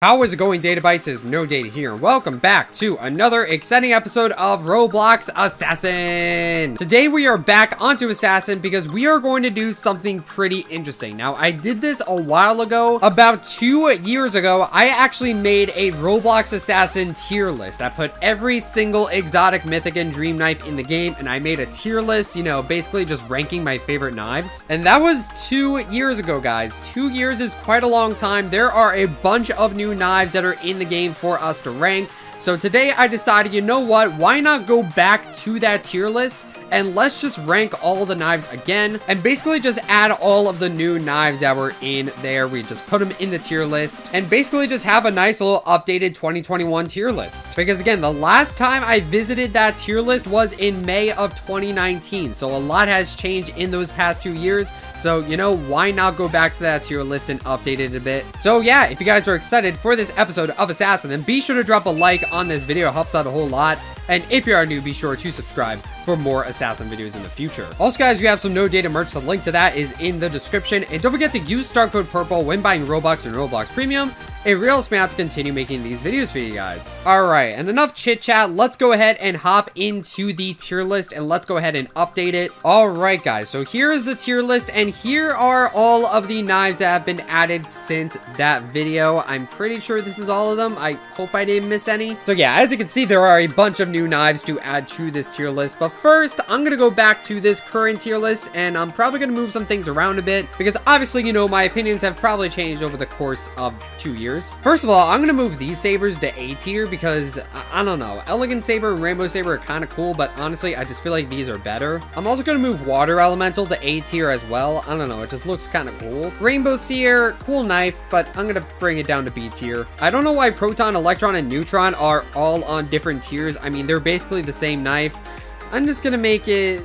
How is it going, Data Bytes? Is No Data here, and welcome back to another exciting episode of Roblox Assassin. Today we are back onto Assassin because we are going to do something pretty interesting. Now, I did this a while ago. About 2 years ago, I actually made a Roblox Assassin tier list. I put every single exotic, mythic, and dream knife in the game, and I made a tier list, you know, basically just ranking my favorite knives. And that was 2 years ago, guys. 2 years is quite a long time. There are a bunch of new knives that are in the game for us to rank. So today I decided, you know what, why not go back to that tier list and let's just rank all the knives again and basically just add all of the new knives that were in there. We just put them in the tier list and basically just have a nice little updated 2021 tier list. Because again, the last time I visited that tier list was in May of 2019. So a lot has changed in those past 2 years. So, you know, why not go back to that tier list and update it a bit? So yeah, if you guys are excited for this episode of Assassin, then be sure to drop a like on this video. It helps out a whole lot. And if you are new, be sure to subscribe for more Assassin videos in the future. Also, guys, we have some No Data merch. The link to that is in the description. And don't forget to use star code PURPLE when buying Robux and Roblox Premium. It really helps me out to continue making these videos for you guys. Alright, and enough chit chat. Let's go ahead and hop into the tier list and let's go ahead and update it. Alright, guys, so here is the tier list and here are all of the knives that have been added since that video. I'm pretty sure this is all of them. I hope I didn't miss any. So yeah, as you can see, there are a bunch of new knives to add to this tier list. But first, I'm gonna go back to this current tier list and I'm probably gonna move some things around a bit because obviously, you know, my opinions have probably changed over the course of 2 years. First of all, I'm gonna move these sabers to A tier because I don't know, Elegant Saber and Rainbow Saber are kind of cool, but honestly, I just feel like these are better. I'm also gonna move Water Elemental to A tier as well. I don't know, it just looks kind of cool. Rainbow Seer, cool knife, but I'm gonna bring it down to B tier. I don't know why Proton, Electron, and Neutron are all on different tiers. I mean, they're basically the same knife. I'm just gonna make it,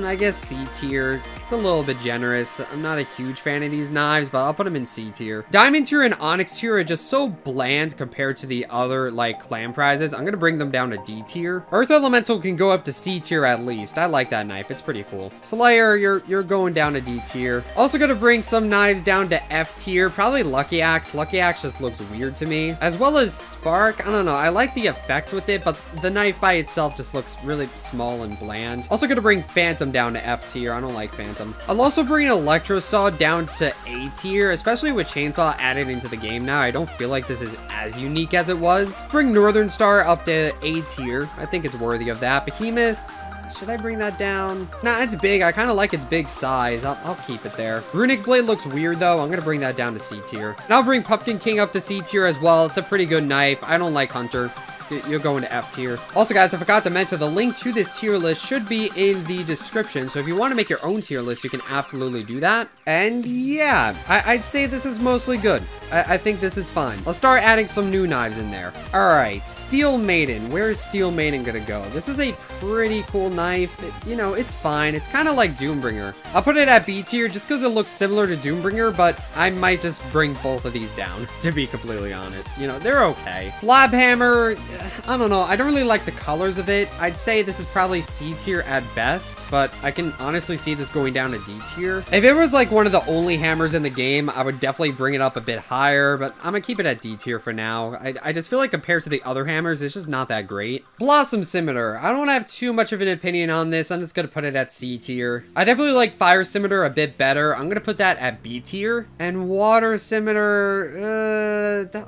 I guess C tier. It's a little bit generous. I'm not a huge fan of these knives, but I'll put them in C tier. Diamond tier and Onyx tier are just so bland compared to the other, like, clan prizes. I'm gonna bring them down to D tier. Earth Elemental can go up to C tier at least. I like that knife. It's pretty cool. Slayer, you're going down to D tier. Also gonna bring some knives down to F tier. Probably Lucky Axe. Lucky Axe just looks weird to me. As well as Spark. I don't know. I like the effect with it, but the knife by itself just looks really small and bland. Also gonna bring Phantom down to F tier. I don't like Phantom. I'll also bring Electro Saw down to A tier, especially with Chainsaw added into the game now. I don't feel like this is as unique as it was. Bring Northern Star up to A tier. I think it's worthy of that. Behemoth, should I bring that down? Nah, it's big. I kind of like its big size. I'll keep it there. Runic Blade looks weird, though. I'm going to bring that down to C tier. And I'll bring Pumpkin King up to C tier as well. It's a pretty good knife. I don't like Hunter. You're going to F tier. Also, guys, I forgot to mention the link to this tier list should be in the description. So if you want to make your own tier list, you can absolutely do that. And yeah, I'd say this is mostly good. I think this is fine. Let's start adding some new knives in there. All right, Steel Maiden. Where is Steel Maiden gonna go? This is a pretty cool knife. You know, it's fine. It's kind of like Doombringer. I'll put it at B tier just because it looks similar to Doombringer, but I might just bring both of these down, to be completely honest. You know, they're okay. Slab Hammer, I don't know. I don't really like the colors of it. I'd say this is probably C tier at best, but I can honestly see this going down to D tier. If it was like one of the only hammers in the game, I would definitely bring it up a bit higher, but I'm gonna keep it at D tier for now. I just feel like compared to the other hammers, it's just not that great. Blossom Scimitar. I don't have too much of an opinion on this. I'm just gonna put it at C tier. I definitely like Fire Scimitar a bit better. I'm gonna put that at B tier. And Water Scimitar,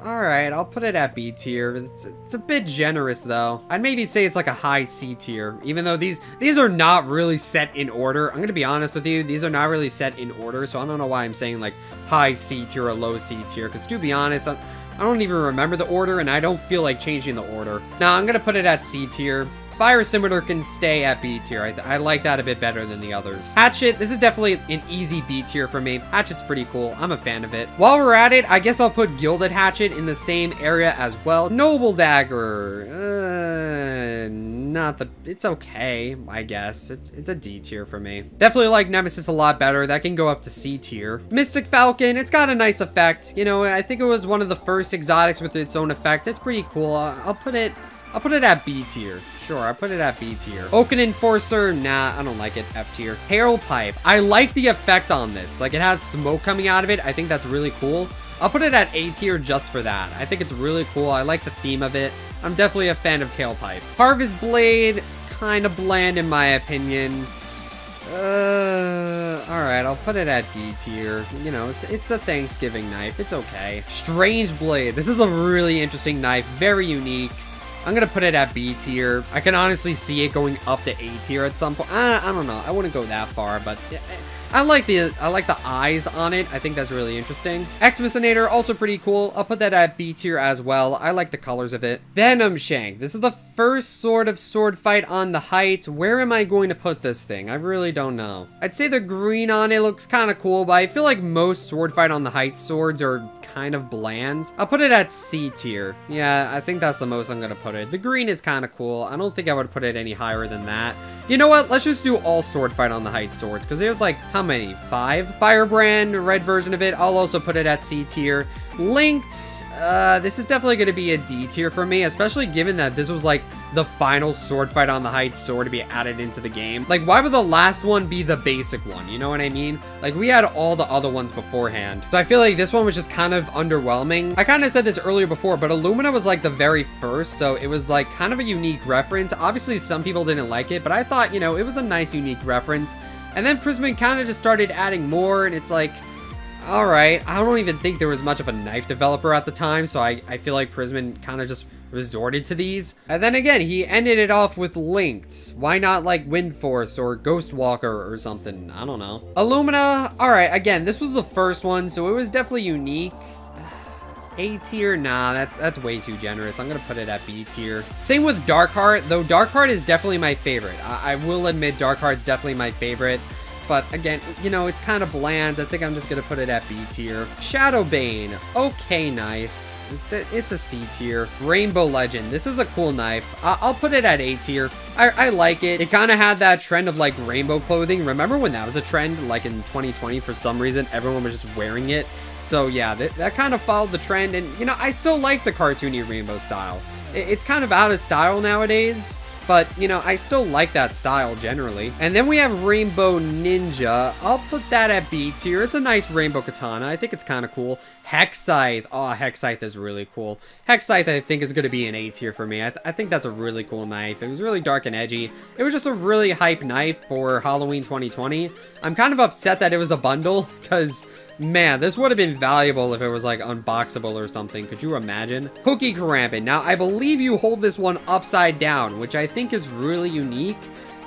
all right, I'll put it at B tier. It's a bit generous though. I'd maybe say it's like a high C tier, even though these are not really set in order. I'm gonna be honest with you, these are not really set in order, so I don't know why I'm saying like high C tier or low C tier, because to be honest, I don't even remember the order and I don't feel like changing the order. Now I'm gonna put it at C tier. Fire Scimitar can stay at B tier. I like that a bit better than the others. Hatchet, this is definitely an easy B tier for me. Hatchet's pretty cool. I'm a fan of it. While we're at it, I guess I'll put Gilded Hatchet in the same area as well. Noble Dagger, it's okay, I guess. It's a D tier for me. Definitely like Nemesis a lot better. That can go up to C tier. Mystic Falcon, it's got a nice effect. You know, I think it was one of the first exotics with its own effect. It's pretty cool. I'll put it at B tier. Sure, I put it at B tier. Oaken Enforcer, nah, I don't like it. F tier. Hail Pipe. I like the effect on this. Like, it has smoke coming out of it. I think that's really cool. I'll put it at A tier just for that. I think it's really cool. I like the theme of it. I'm definitely a fan of Tailpipe. Harvest Blade, kind of bland in my opinion. Alright, I'll put it at D tier. You know, it's a Thanksgiving knife. It's okay. Strange Blade. This is a really interesting knife. Very unique. I'm gonna put it at B tier. I can honestly see it going up to A tier at some point. I don't know. I wouldn't go that far, but I like the eyes on it. I think that's really interesting. Exmissinator, also pretty cool. I'll put that at B tier as well. I like the colors of it. Venom Shank. This is the first sort of sword fight on the Heights. Where am I going to put this thing? I really don't know. I'd say the green on it looks kind of cool, but I feel like most sword fight on the Heights swords are kind of bland. I'll put it at C tier. Yeah, I think that's the most I'm gonna put it. The green is kind of cool. I don't think I would put it any higher than that. You know what? Let's just do all sword fight on the Heights swords, because there's like, how many? 5? Firebrand, red version of it. I'll also put it at C tier. Linked, this is definitely going to be a D tier for me, especially given that this was like the final sword fight on the Heights sword to be added into the game. Like, why would the last one be the basic one? You know what I mean? Like, we had all the other ones beforehand. So I feel like this one was just kind of underwhelming. I kind of said this earlier before, but Illumina was like the very first, so it was like kind of a unique reference. Obviously, some people didn't like it, but I thought, you know, it was a nice, unique reference. And then Prisman kind of just started adding more, and it's like, alright, I don't even think there was much of a knife developer at the time, so I feel like Prisman kind of just resorted to these. And then again, he ended it off with Linked. Why not like Windforce or Ghostwalker or something? I don't know. Illumina, alright, again, this was the first one, so it was definitely unique. A tier? Nah, that's way too generous. I'm gonna put it at B tier. Same with Darkheart, though Darkheart is definitely my favorite. I will admit Darkheart's definitely my favorite. But again, you know, it's kind of bland. I think I'm just gonna put it at B tier. Shadowbane, okay knife. It's a C tier. Rainbow Legend, this is a cool knife. I'll put it at A tier. I like it. It kind of had that trend of like rainbow clothing. Remember when that was a trend? Like in 2020, for some reason, everyone was just wearing it. So yeah, that kind of followed the trend, and you know, I still like the cartoony rainbow style. It's kind of out of style nowadays, but you know, I still like that style generally. And then we have Rainbow Ninja. I'll put that at B tier. It's a nice rainbow katana. I think it's kind of cool. Hex Scythe. Oh, Hex Scythe is really cool. Hex Scythe, I think, is going to be an A tier for me. I think that's a really cool knife. It was really dark and edgy. It was just a really hype knife for Halloween 2020. I'm kind of upset that it was a bundle, because man, this would have been valuable if it was like unboxable or something. Could you imagine? Cookie Karambit. Now, I believe you hold this one upside down, which I think is really unique.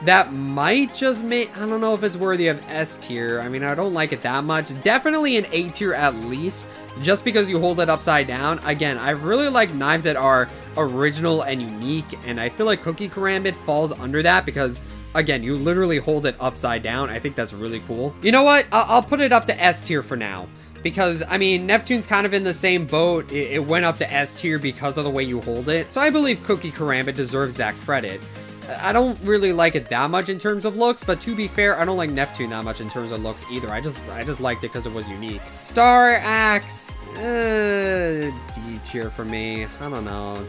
That might just make, I don't know if it's worthy of S tier. I mean, I don't like it that much. Definitely an A tier at least, just because you hold it upside down. Again, I really like knives that are original and unique, and I feel like Cookie Karambit falls under that because, again, you literally hold it upside down. I think that's really cool. You know what? I'll put it up to S tier for now. Because, I mean, Neptune's kind of in the same boat. It went up to S tier because of the way you hold it. So I believe Cookie Karambit deserves that credit. I don't really like it that much in terms of looks, but to be fair, I don't like Neptune that much in terms of looks either. I just liked it because it was unique. Star Axe, D tier for me. I don't know.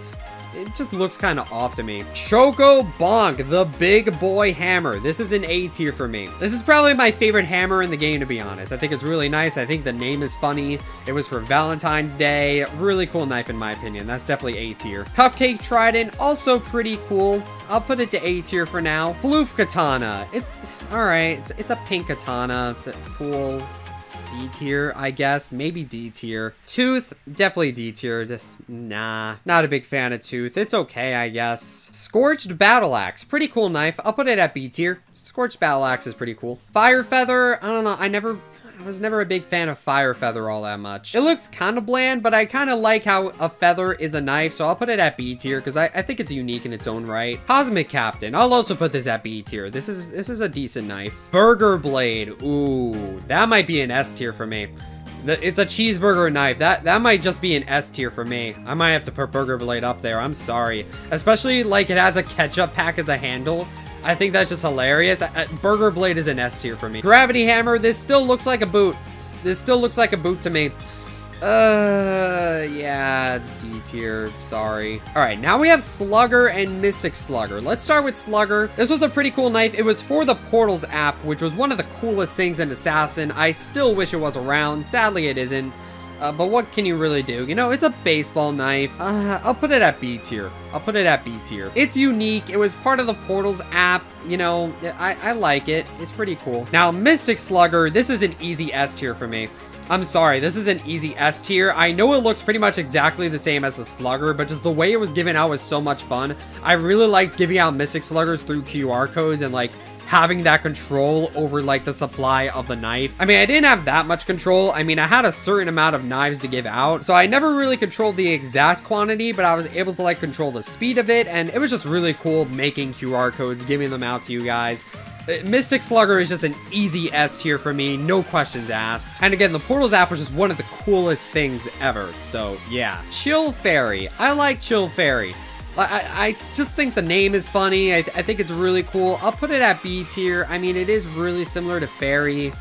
It just looks kind of off to me. Choco Bonk, the big boy hammer. This is an A tier for me. This is probably my favorite hammer in the game, to be honest. I think it's really nice. I think the name is funny. It was for Valentine's Day. Really cool knife in my opinion. That's definitely A tier. Cupcake Trident, also pretty cool. I'll put it to A tier for now. Floof Katana. Alright. It's a pink katana. Cool. C tier, I guess. Maybe D tier. Tooth, definitely D tier. Nah, not a big fan of Tooth. It's okay, I guess. Scorched Battle Axe, pretty cool knife. I'll put it at B tier. Scorched Battle Axe is pretty cool. Fire Feather, I don't know. I was never a big fan of Fire Feather all that much. It looks kind of bland, but I kind of like how a feather is a knife, so I'll put it at B tier because I think it's unique in its own right. Cosmic Captain, I'll also put this at B tier. This is a decent knife. Burger Blade, ooh, that might be an S tier for me. It's a cheeseburger knife. That might just be an S tier for me. I might have to put Burger Blade up there. I'm sorry. Especially like it has a ketchup pack as a handle. I think that's just hilarious. Burger Blade is an S tier for me. Gravity Hammer, this still looks like a boot. This still looks like a boot to me. Yeah, D tier, sorry. All right, now we have Slugger and Mystic Slugger. Let's start with Slugger. This was a pretty cool knife. It was for the Portals app, which was one of the coolest things in Assassin. I still wish it was around. Sadly, it isn't. But what can you really do? You know, it's a baseball knife. I'll put it at B tier. I'll put it at B tier. It's unique. It was part of the Portals app. You know, I like it. It's pretty cool. Now, Mystic Slugger, this is an easy S tier for me. I'm sorry, this is an easy S tier. I know it looks pretty much exactly the same as the Slugger, but just the way it was given out was so much fun. I really liked giving out Mystic Sluggers through QR codes and like having that control over like the supply of the knife. I mean, I didn't have that much control. I mean, I had a certain amount of knives to give out, so I never really controlled the exact quantity, but I was able to like control the speed of it, and it was just really cool making QR codes, giving them out to you guys. Mystic Slugger is just an easy S tier for me, no questions asked. And again, the Portals app was just one of the coolest things ever. So yeah, Chill Fairy. I like Chill Fairy. I just think the name is funny. I think it's really cool. I'll put it at B tier. I mean, it is really similar to Fairy.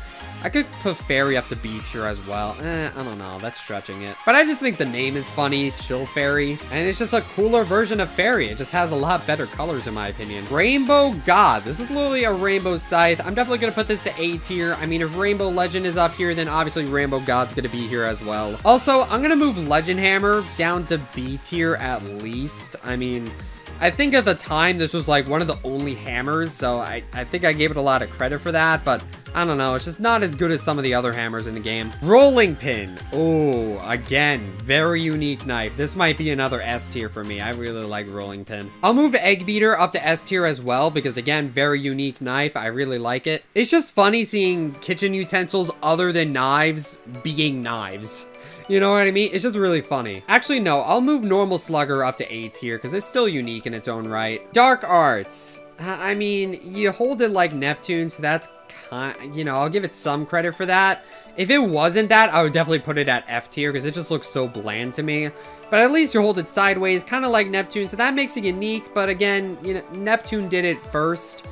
I could put Fairy up to B tier as well. I don't know. That's stretching it. But I just think the name is funny. Chill Fairy. And it's just a cooler version of Fairy. It just has a lot better colors in my opinion. Rainbow God. This is literally a Rainbow Scythe. I'm definitely going to put this to A tier. I mean, if Rainbow Legend is up here, then obviously Rainbow God's going to be here as well. Also, I'm going to move Legend Hammer down to B tier at least. I mean, I think at the time this was like one of the only hammers, so I think I gave it a lot of credit for that, but I don't know, it's just not as good as some of the other hammers in the game. Rolling Pin. Oh, again, very unique knife. This might be another S tier for me. I really like Rolling Pin. I'll move Egg Beater up to S tier as well, because again, very unique knife. I really like it. It's just funny seeing kitchen utensils other than knives being knives. You know what I mean? It's just really funny. Actually, no, I'll move Normal Slugger up to A tier because it's still unique in its own right. Dark Arts. I mean, you hold it like Neptune, so that's kind, you know, I'll give it some credit for that. If it wasn't that, I would definitely put it at F tier because it just looks so bland to me. But at least you hold it sideways, kind of like Neptune, so that makes it unique. But again, you know, Neptune did it first.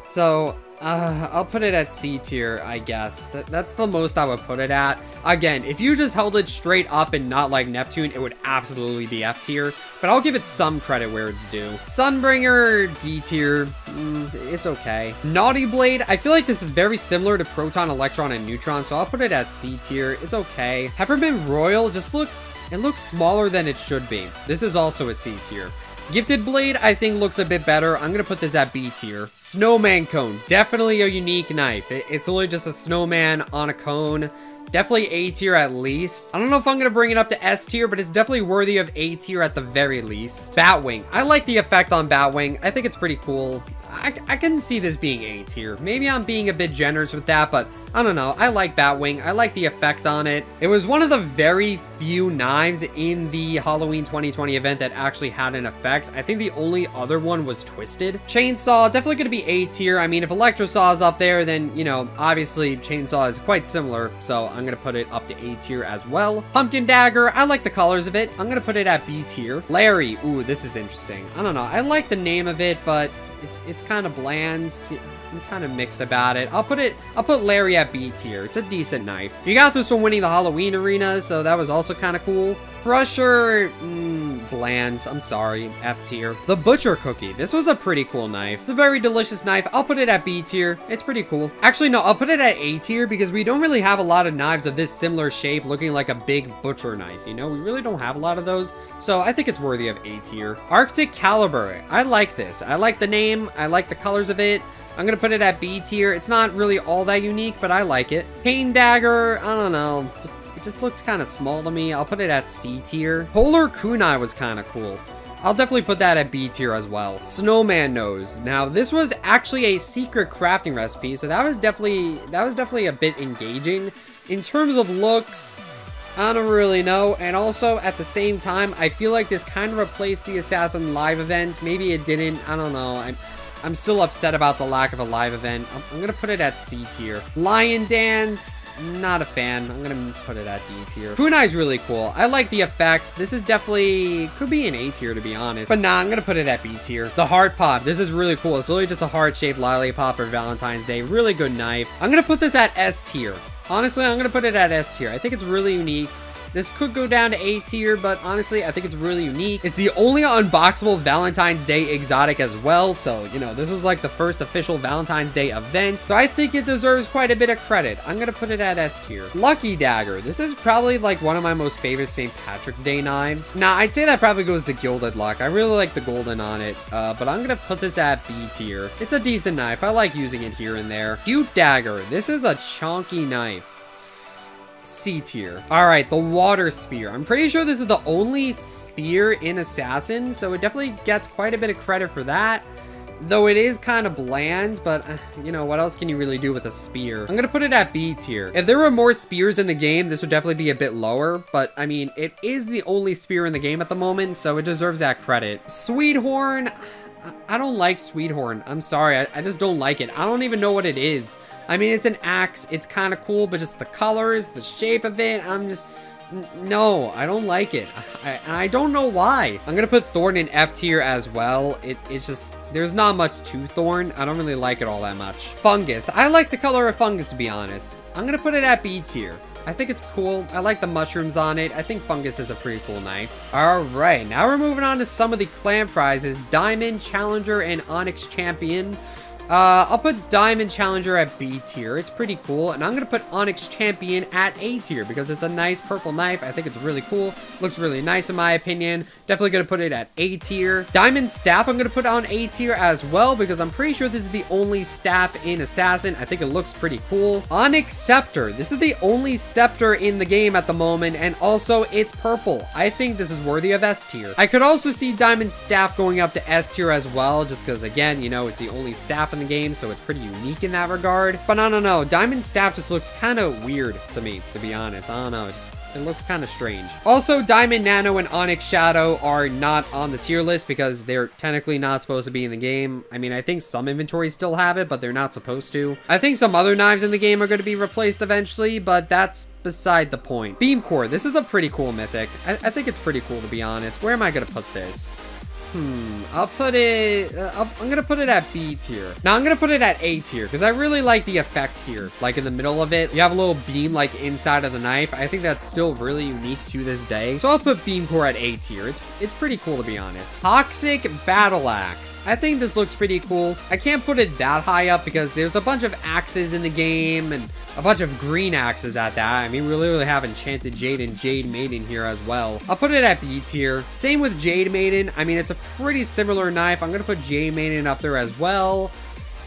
So I'll put it at C tier, I guess. That's the most I would put it at. Again, if you just held it straight up and not like Neptune, it would absolutely be F tier. But I'll give it some credit where it's due. Sunbringer, D tier. It's okay. Naughty Blade, I feel like this is very similar to Proton, Electron, and Neutron, so I'll put it at C tier. It's okay. Peppermint Royal just looks smaller than it should be. This is also a C tier. Gifted Blade, I think, looks a bit better. I'm going to put this at B tier. Snowman Cone. Definitely a unique knife. It's literally just a snowman on a cone. Definitely A tier at least. I don't know if I'm going to bring it up to S tier, but it's definitely worthy of A tier at the very least. Batwing. I like the effect on Batwing. I think it's pretty cool. I can see this being A tier. Maybe I'm being a bit generous with that, but I don't know. I like Batwing. I like the effect on it. It was one of the very few knives in the Halloween 2020 event that actually had an effect. I think the only other one was Twisted. Chainsaw, definitely going to be A tier. I mean, if Electrosaw is up there, then, you know, obviously Chainsaw is quite similar, so I'm going to put it up to A tier as well. Pumpkin Dagger, I like the colors of it. I'm going to put it at B tier. Larry, ooh, this is interesting. I don't know. I like the name of it, but it's kind of bland. I'm kind of mixed about it. I'll put Larry at B tier. It's a decent knife. You got this from winning the Halloween arena, so that was also kind of cool. Crusher, bland. I'm sorry, F tier. The Butcher Cookie. This was a pretty cool knife. It's a very delicious knife. I'll put it at B tier. It's pretty cool. Actually, no, I'll put it at A tier because we don't really have a lot of knives of this similar shape looking like a big butcher knife. You know, we really don't have a lot of those. So I think it's worthy of A tier. Arctic Caliber. I like this. I like the name. I like the colors of it. I'm going to put it at B tier. It's not really all that unique, but I like it. Pain Dagger, I don't know. It just looked kind of small to me. I'll put it at C tier. Polar Kunai was kind of cool. I'll definitely put that at B tier as well. Snowman Nose. Now, this was actually a secret crafting recipe, so that was definitely a bit engaging. In terms of looks, I don't really know. And also, at the same time, I feel like this kind of replaced the Assassin live event. Maybe it didn't. I don't know. I'm still upset about the lack of a live event. I'm going to put it at C tier. Lion Dance, not a fan. I'm going to put it at D tier. Kunai's really cool. I like the effect. This is definitely, could be an A tier to be honest. But nah, I'm going to put it at B tier. The Heart Pop, this is really cool. It's literally just a heart-shaped lollipop for Valentine's Day. Really good knife. I'm going to put this at S tier. Honestly, I'm going to put it at S tier. I think it's really unique. This could go down to A tier, but honestly, I think it's really unique. It's the only unboxable Valentine's Day exotic as well. So, you know, this was like the first official Valentine's Day event. So I think it deserves quite a bit of credit. I'm going to put it at S tier. Lucky Dagger. This is probably like one of my most favorite St. Patrick's Day knives. Now, I'd say that probably goes to Gilded Luck. I really like the golden on it, but I'm going to put this at B tier. It's a decent knife. I like using it here and there. Cute Dagger. This is a chunky knife. C tier. All right, the water spear. I'm pretty sure this is the only spear in Assassin, so it definitely gets quite a bit of credit for that. Though it is kind of bland, but you know, what else can you really do with a spear? I'm gonna put it at B tier. If there were more spears in the game, this would definitely be a bit lower, but I mean, it is the only spear in the game at the moment, so it deserves that credit. Sweethorn. I don't like Sweethorn. I'm sorry, I just don't like it. I don't even know what it is. I mean, it's an axe. It's kind of cool, but just the colors, the shape of it, I'm just... No, I don't like it. I don't know why. I'm gonna put Thorn in F tier as well. It's just... There's not much to Thorn. I don't really like it all that much. Fungus. I like the color of Fungus, to be honest. I'm gonna put it at B tier. I think it's cool. I like the mushrooms on it. I think Fungus is a pretty cool knife. All right, now we're moving on to some of the clan prizes. Diamond, Challenger, and Onyx Champion. I'll put Diamond Challenger at B tier. It's pretty cool. And I'm going to put Onyx Champion at A tier because it's a nice purple knife. I think it's really cool. Looks really nice in my opinion. Definitely going to put it at A tier. Diamond Staff I'm going to put on A tier as well because I'm pretty sure this is the only staff in Assassin. I think it looks pretty cool. Onyx Scepter. This is the only scepter in the game at the moment, and also it's purple. I think this is worthy of S tier. I could also see Diamond Staff going up to S tier as well, just because again, you know, it's the only staff in the game, so it's pretty unique in that regard. But I don't know, Diamond Staff just looks kind of weird to me, to be honest. I don't know, it looks kind of strange. Also, Diamond Nano and Onyx Shadow are not on the tier list because they're technically not supposed to be in the game. I mean, I think some inventories still have it, but they're not supposed to. I think some other knives in the game are going to be replaced eventually, but that's beside the point. Beam Core. This is a pretty cool mythic. I think it's pretty cool, to be honest. Where am I going to put this? I'll put it, I'm gonna put it at B tier. Now I'm gonna put it at A tier because I really like the effect here. Like in the middle of it, you have a little beam like inside of the knife. I think that's still really unique to this day. So I'll put Beam Core at A tier. It's pretty cool, to be honest. Toxic Battle Axe. I think this looks pretty cool. I can't put it that high up because there's a bunch of axes in the game and a bunch of green axes at that. I mean, we literally have Enchanted Jade and Jade Maiden here as well. I'll put it at B tier. Same with Jade Maiden. I mean, it's a pretty similar knife. I'm gonna put Jade Maiden up there as well.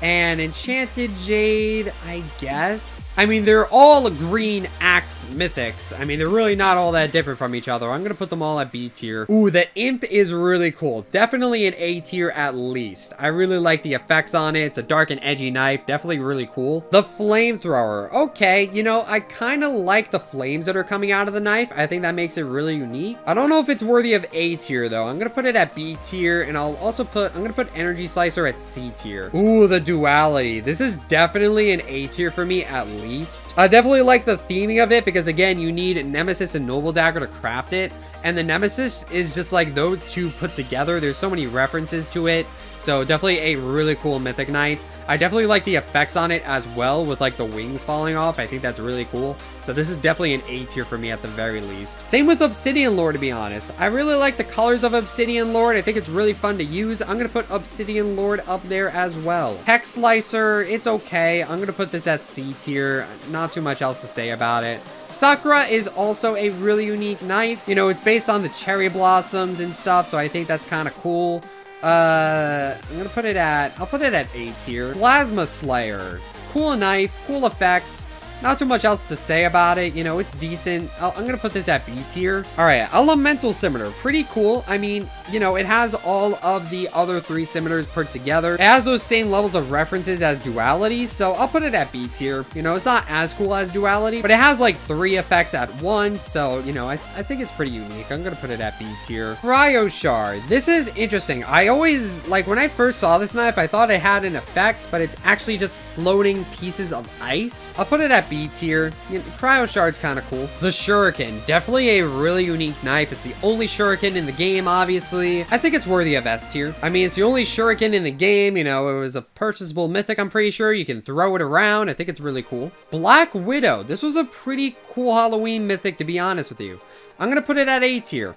And Enchanted Jade, I guess. I mean, they're all green axe mythics. I mean, they're really not all that different from each other. I'm gonna put them all at B tier. Ooh, the Imp is really cool. Definitely an A tier at least. I really like the effects on it. It's a dark and edgy knife. Definitely really cool. The Flamethrower. Okay, you know, I kind of like the flames that are coming out of the knife. I think that makes it really unique. I don't know if it's worthy of A tier though. I'm gonna put it at B tier, and I'm gonna put Energy Slicer at C tier. Ooh, the Duality. This is definitely an A tier for me at least. I definitely like the theming of it because again, you need Nemesis and Noble Dagger to craft it. And the Nemesis is just like those two put together. There's so many references to it. So definitely a really cool mythic knife. I definitely like the effects on it as well with like the wings falling off. I think that's really cool. So this is definitely an A tier for me at the very least. Same with Obsidian Lord, to be honest. I really like the colors of Obsidian Lord. I think it's really fun to use. I'm going to put Obsidian Lord up there as well. Hex Slicer, it's okay. I'm going to put this at C tier. Not too much else to say about it. Sakura is also a really unique knife. You know, it's based on the cherry blossoms and stuff, so I think that's kind of cool. I'm gonna put it at, I'll put it at A tier. Plasma Slayer. Cool knife, cool effect. Not too much else to say about it. You know, it's decent. I'm going to put this at B tier. All right, Elemental Scimitar. Pretty cool. I mean, you know, it has all of the other 3 scimitars put together. It has those same levels of references as Duality, so I'll put it at B tier. You know, it's not as cool as Duality, but it has like 3 effects at once, so, you know, I think it's pretty unique. I'm going to put it at B tier. Cryo Shard. This is interesting. I always, like, when I first saw this knife, I thought it had an effect, but it's actually just floating pieces of ice. I'll put it at B tier. Cryo Shard's kind of cool. The Shuriken, definitely a really unique knife. It's the only Shuriken in the game, obviously. I think it's worthy of S tier. I mean, it's the only Shuriken in the game. You know, it was a purchasable mythic, I'm pretty sure. You can throw it around. I think it's really cool. Black Widow. This was a pretty cool Halloween mythic, to be honest with you. I'm going to put it at A tier.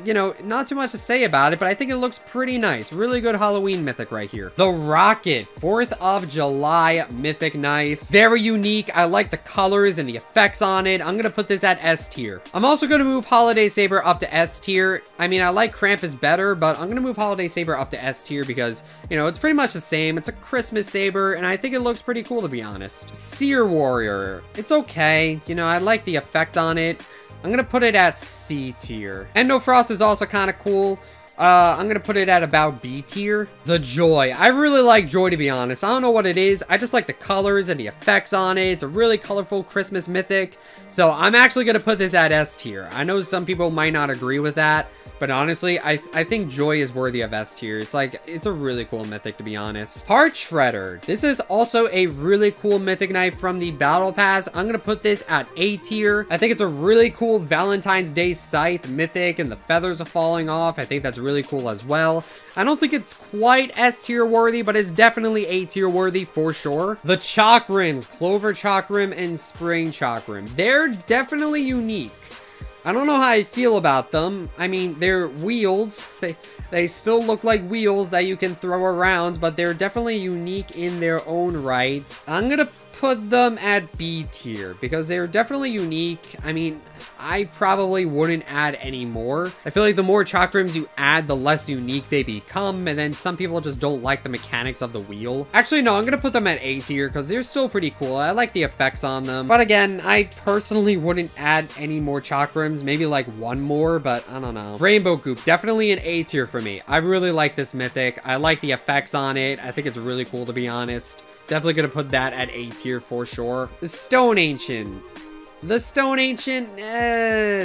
You know, not too much to say about it, but I think it looks pretty nice. Really good Halloween mythic right here. The Rocket, 4th of July mythic knife. Very unique. I like the colors and the effects on it. I'm going to put this at S tier. I'm also going to move Holiday Saber up to S tier. I mean, I like Krampus better, but I'm going to move Holiday Saber up to S tier because, you know, it's pretty much the same. It's a Christmas saber, and I think it looks pretty cool, to be honest. Seer Warrior. It's okay. You know, I like the effect on it. I'm going to put it at C tier. Endofrost is also kind of cool. I'm going to put it at about B tier. The Joy. I really like Joy, to be honest. I don't know what it is. I just like the colors and the effects on it. It's a really colorful Christmas mythic. So I'm actually going to put this at S tier. I know some people might not agree with that, but honestly, I think Joy is worthy of S tier. It's like, it's a really cool mythic, to be honest. Heart Shredder. This is also a really cool mythic knife from the Battle Pass. I'm going to put this at A tier. I think it's a really cool Valentine's Day Scythe mythic, and the feathers are falling off. I think that's really cool as well. I don't think it's quite S tier worthy, but it's definitely A tier worthy for sure. The Chakrims, Clover Chakrim and Spring Chakrim. They're definitely unique. I don't know how I feel about them. I mean, they're wheels. They still look like wheels that you can throw around, but they're definitely unique in their own right. I'm gonna put them at B tier because they're definitely unique. I mean, I probably wouldn't add any more. I feel like the more Chakrims you add, the less unique they become, and then some people just don't like the mechanics of the wheel. Actually, no, I'm gonna put them at A tier because they're still pretty cool. I like the effects on them. But again, I personally wouldn't add any more Chakrims. Maybe like one more, but I don't know. Rainbow Goop, definitely an A tier for me. I really like this mythic. I like the effects on it. I think it's really cool, to be honest. Definitely gonna put that at A tier for sure. The Stone Ancient. The Stone Ancient,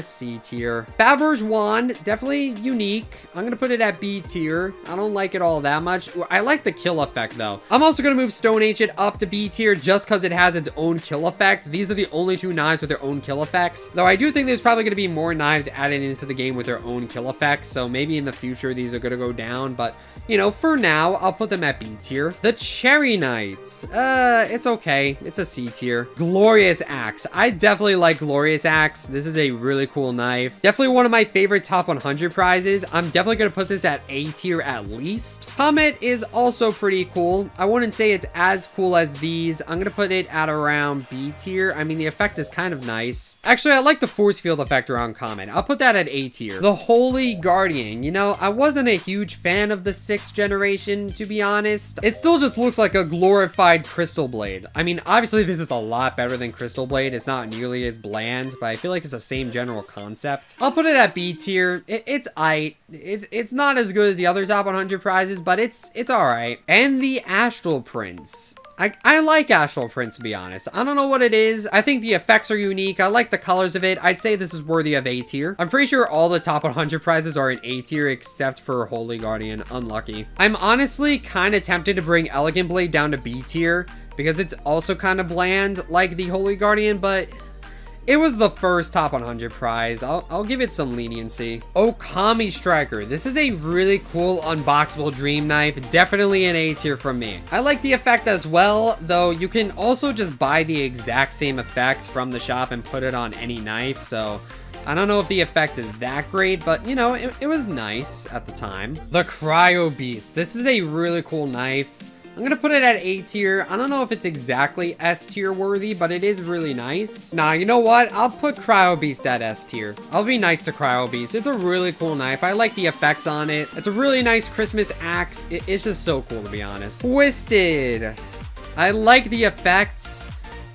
C tier. Babur's Wand, definitely unique. I'm gonna put it at B tier. I don't like it all that much. I like the kill effect though. I'm also gonna move Stone Ancient up to B tier just because it has its own kill effect. These are the only two knives with their own kill effects. Though I do think there's probably gonna be more knives added into the game with their own kill effects. So maybe in the future these are gonna go down. But, you know, for now, I'll put them at B tier. The Cherry Knights, it's okay. It's a C tier. Glorious Axe. I definitely like Glorious Axe. This is a really cool knife. Definitely one of my favorite top 100 prizes. I'm definitely going to put this at A tier at least. Comet is also pretty cool. I wouldn't say it's as cool as these. I'm going to put it at around B tier. I mean, the effect is kind of nice. Actually, I like the force field effect around Comet. I'll put that at A tier. The Holy Guardian. You know, I wasn't a huge fan of the 6th generation, to be honest. It still just looks like a glorified Crystal Blade. I mean, obviously, this is a lot better than Crystal Blade. It's not nearly as bland, but I feel like it's the same general concept. I'll put it at B tier. It's aight. It's not as good as the other top 100 prizes, but it's alright. And the Astral Prince. I like Astral Prince, to be honest. I don't know what it is. I think the effects are unique. I like the colors of it. I'd say this is worthy of A tier. I'm pretty sure all the top 100 prizes are in A tier except for Holy Guardian. Unlucky. I'm honestly kind of tempted to bring Elegant Blade down to B tier because it's also kind of bland like the Holy Guardian, but it was the first top 100 prize. I'll give it some leniency. Okami Striker. This is a really cool unboxable dream knife. Definitely an A tier from me. I like the effect as well, though you can also just buy the exact same effect from the shop and put it on any knife. So I don't know if the effect is that great, but you know, it was nice at the time. The Cryo Beast. This is a really cool knife. I'm gonna put it at A tier. I don't know if it's exactly S tier worthy, but it is really nice. Nah, you know what? I'll put Cryo Beast at S tier. I'll be nice to Cryo Beast. It's a really cool knife. I like the effects on it. It's a really nice Christmas axe. It's just so cool, to be honest. Twisted. I like the effects,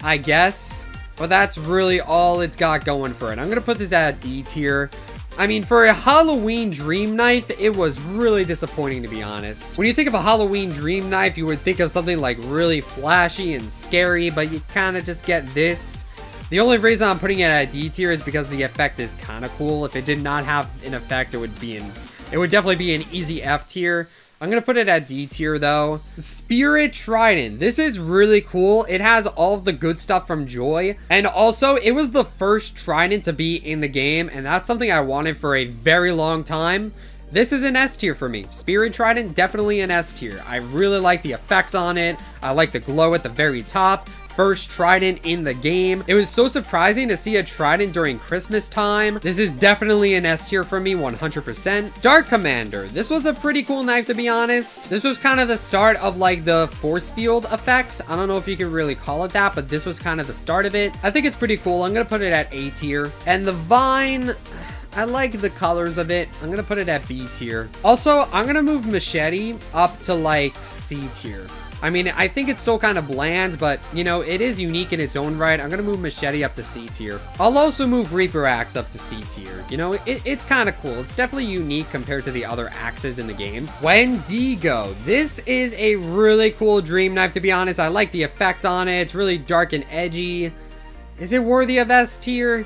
I guess, but that's really all it's got going for it. I'm gonna put this at D tier. I mean, for a Halloween dream knife, it was really disappointing, to be honest. When you think of a Halloween dream knife, you would think of something like really flashy and scary, but you kind of just get this. The only reason I'm putting it at D tier is because the effect is kind of cool. If it did not have an effect, it would definitely be an easy F tier. I'm gonna put it at D tier though. Spirit Trident. This is really cool. It has all of the good stuff from Joy. And also, it was the first Trident to be in the game. And that's something I wanted for a very long time. This is an S tier for me. Spirit Trident, definitely an S tier. I really like the effects on it. I like the glow at the very top. First Trident in the game. It was so surprising to see a Trident during Christmas time. This is definitely an S tier for me, 100%. Dark Commander. This was a pretty cool knife, to be honest. This was kind of the start of like the force field effects. I don't know if you can really call it that, but this was kind of the start of it. I think it's pretty cool. I'm gonna put it at A tier. And the Vine, I like the colors of it. I'm gonna put it at B tier. Also, I'm gonna move Machete up to like C tier. I mean, I think it's still kind of bland, but, you know, it is unique in its own right. I'm going to move Machete up to C tier. I'll also move Reaper Axe up to C tier. You know, it's kind of cool. It's definitely unique compared to the other axes in the game. Wendigo. This is a really cool dream knife, to be honest. I like the effect on it. It's really dark and edgy. Is it worthy of S tier?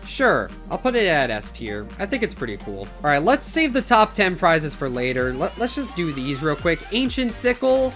Sure, I'll put it at S tier. I think it's pretty cool. All right, let's save the top 10 prizes for later. Let's just do these real quick. Ancient Sickle.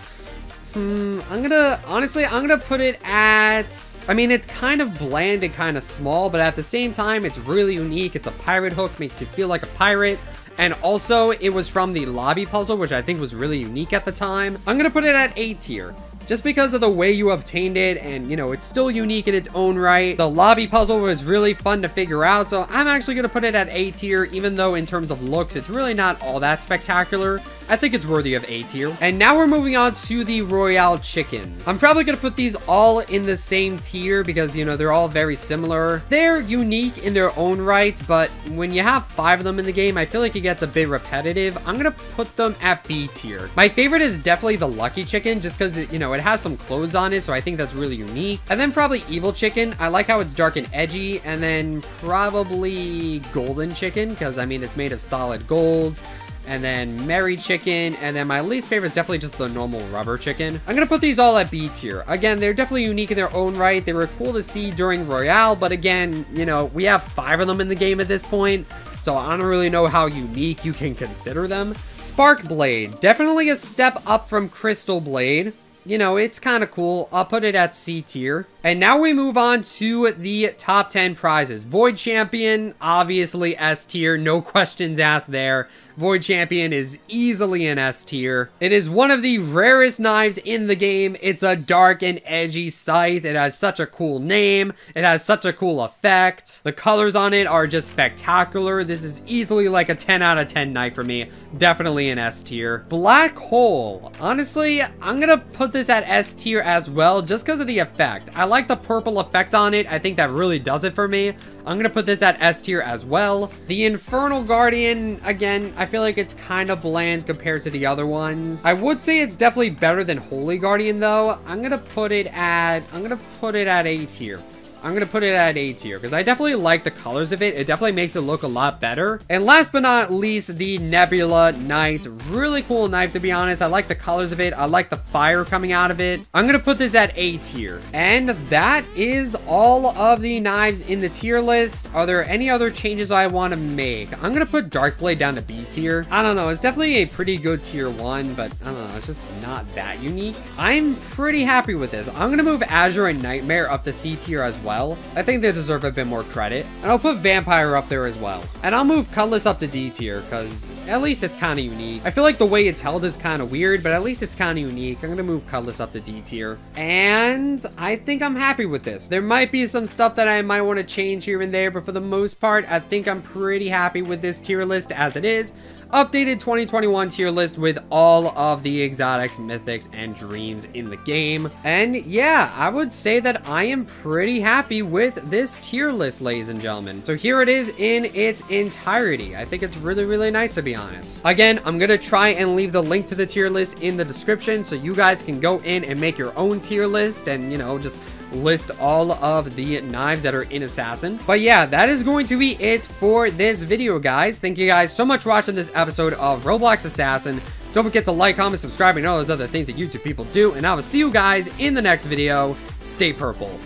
I'm gonna put it at, I mean, it's kind of bland and kind of small, but at the same time, it's really unique. It's a pirate hook, makes you feel like a pirate. And also, it was from the lobby puzzle, which I think was really unique at the time. I'm gonna put it at A tier. Just because of the way you obtained it, and, you know, it's still unique in its own right. The lobby puzzle was really fun to figure out, so I'm actually going to put it at A tier, even though in terms of looks, it's really not all that spectacular. I think it's worthy of A tier. And now we're moving on to the Royale Chickens. I'm probably going to put these all in the same tier because, you know, they're all very similar. They're unique in their own right, but when you have 5 of them in the game, I feel like it gets a bit repetitive. I'm going to put them at B tier. My favorite is definitely the Lucky Chicken, just because, you know, it has some clothes on it, so I think that's really unique. And then probably Evil Chicken. I like how it's dark and edgy. And then probably Golden Chicken, because, I mean, it's made of solid gold. And then Merry Chicken, and then my least favorite is definitely just the normal Rubber Chicken. I'm gonna put these all at B tier. Again, they're definitely unique in their own right. They were cool to see during Royale, but again, you know, we have 5 of them in the game at this point, so I don't really know how unique you can consider them. Spark Blade, definitely a step up from Crystal Blade. You know, it's kind of cool. I'll put it at C tier. And now we move on to the top 10 prizes. Void Champion, obviously S tier. No questions asked there. Void Champion is easily an S tier. It is one of the rarest knives in the game. It's a dark and edgy scythe. It has such a cool name. It has such a cool effect. The colors on it are just spectacular. This is easily like a 10 out of 10 knife for me. Definitely an S tier. Black Hole. Honestly, I'm gonna put this at S tier as well, just because of the effect. I like the purple effect on it. I think that really does it for me. I'm gonna put this at S tier as well. The Infernal Guardian, again, I feel like it's kind of bland compared to the other ones. I would say it's definitely better than Holy Guardian though. I'm gonna put it at A tier. I'm going to put it at A tier because I definitely like the colors of it. It definitely makes it look a lot better. And last but not least, the Nebula Knight. Really cool knife, to be honest. I like the colors of it. I like the fire coming out of it. I'm going to put this at A tier. And that is all of the knives in the tier list. Are there any other changes I want to make? I'm going to put Darkblade down to B tier. I don't know. It's definitely a pretty good tier 1, but I don't know. It's just not that unique. I'm pretty happy with this. I'm going to move Azure and Nightmare up to C tier as well. I think they deserve a bit more credit. And I'll put Vampire up there as well. And I'll move Cutlass up to D tier because at least it's kind of unique. I feel like the way it's held is kind of weird, but at least it's kind of unique. I'm going to move Cutlass up to D tier. And I think I'm happy with this. There might be some stuff that I might want to change here and there, but for the most part, I think I'm pretty happy with this tier list as it is. Updated 2021 tier list with all of the exotics, mythics, and dreams in the game. And yeah, I would say that I am pretty happy with this tier list, ladies and gentlemen. So here it is in its entirety. I think it's really, really nice, to be honest. Again, I'm going to try and leave the link to the tier list in the description so you guys can go in and make your own tier list and, you know, just list all of the knives that are in Assassin. But yeah, that is going to be it for this video, guys. Thank you guys so much for watching this episode of Roblox Assassin. Don't forget to like, comment, subscribe, and all those other things that YouTube people do. And I will see you guys in the next video. Stay purple.